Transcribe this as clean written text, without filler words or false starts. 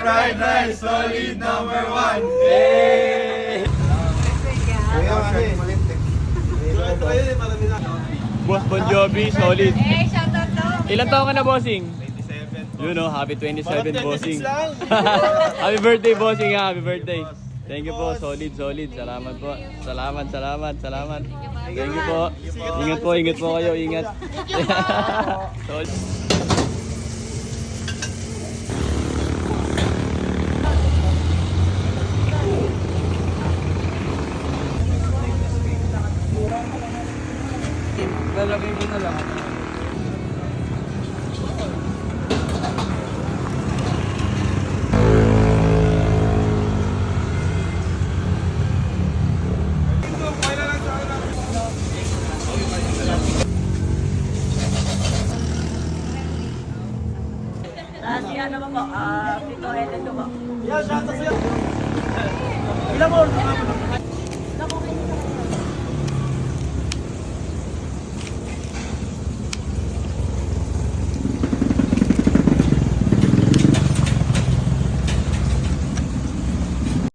fried rice, solid number 1. Hey! Boss Bon Jovi, solid. Eh, shoutout to. Ilan taon ka na, bossing? 27. You know, happy 27, bossing. lang. Happy birthday, bossing, ha? Happy birthday. Thank you po, solid, solid. Salamat po. Salamat, salamat, salamat. Thank you po. Ingat po kayo, ingat. Solid. Lalagay ko na lang. Si ano po, Pito Eden po. Yeah, shout out sa'yo. Ilang oras na